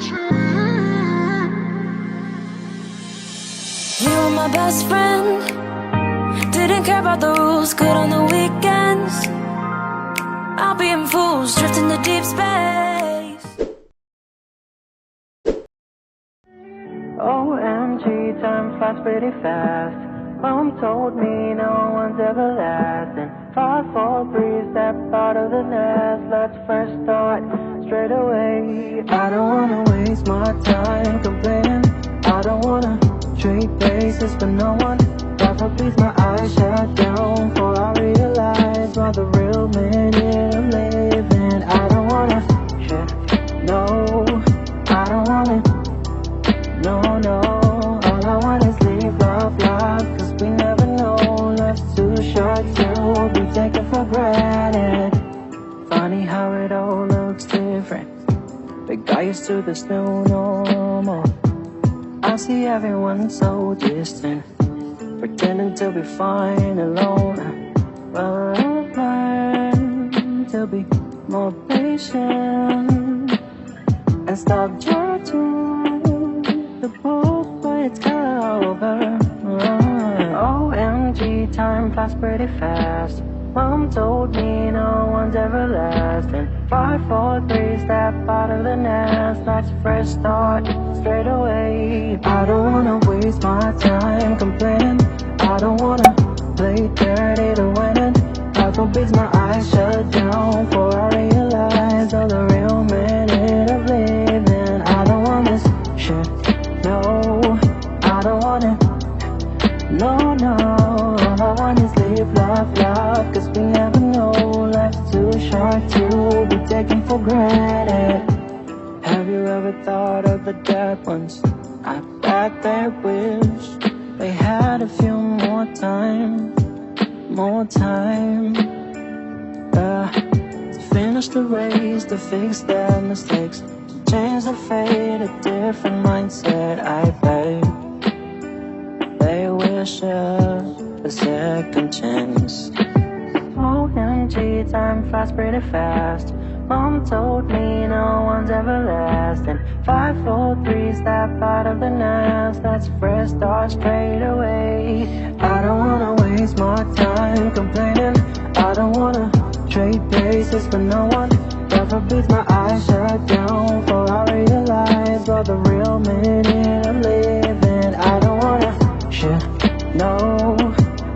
You were my best friend, didn't care about the rules, good on the weekends. I'll be in fools, drifting to deep space. OMG, time flies pretty fast. Mom told me no one's everlasting. 5, 4, 3, step out of the nest. Let's first start straight away. I don't wanna waste my time complaining. I don't wanna trade places for no one. Probably my eyes shut down before I realize what the real minute I'm living. I don't wanna shift, no, I don't want it. No, no, all I want is live, love, cause we never know. Life's too short to be taken for granted. Funny how it all looks different, but got used to this new normal. I see everyone so distant, pretending to be fine alone. But I've learned to be more patient and stop judging the book when it's over. OMG, time flies pretty fast. Mom told me no one's everlasting. 5, 4, 3, step out of the nest. Let's fresh start straight away. I don't wanna waste my time complaining. I don't wanna play dirty to win it. I go beats my eyes shut down before I realize all the real minute of living. I don't want this shit, no, I don't want it. No, no, all I want is live, love, cause we never know. Life's too short to be taken for granted. Have you ever thought of the dead ones? I bet they wish they had a few more time to finish the race, to fix their mistakes, to change the fate, a different mindset. I bet they wish a second chance. OMG, time flies pretty fast. Mom told me no one's everlasting. 5, 4, 3, step out of the nest. Let's fresh start straight away. I don't wanna waste my time complaining. I don't wanna trade places for no one. Never beats my eyes shut down before I realize what the real minute I'm living. I don't wanna shit, no,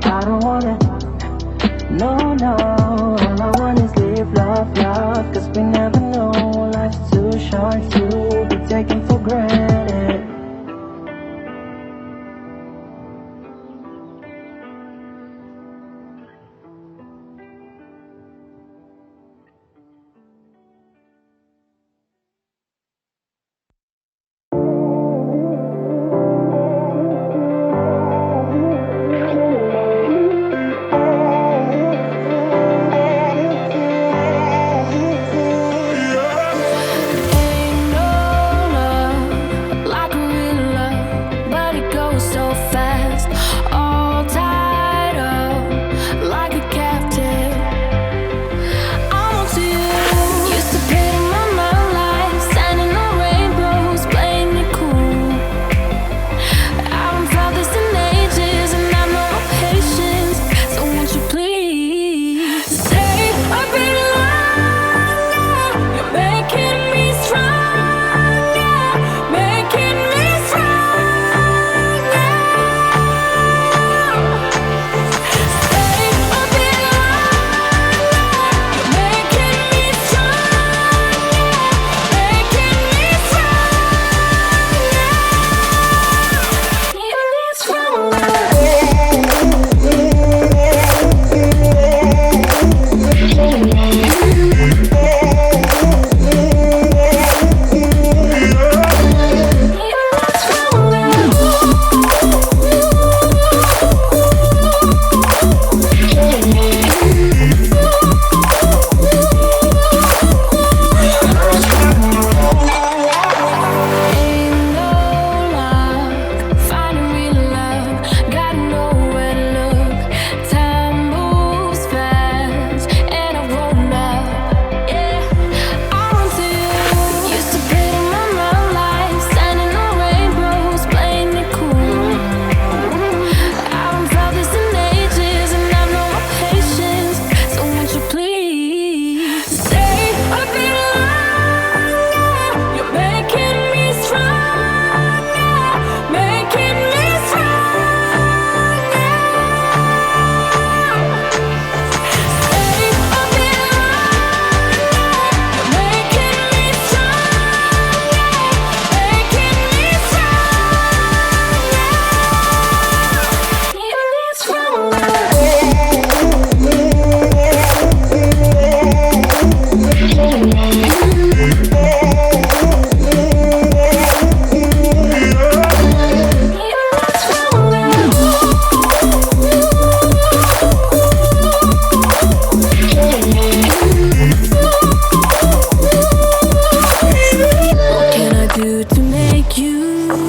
I don't want it. No, no, all I want is live, love, cause we never know. Life's too short to be taken for granted. Ain't no love like a You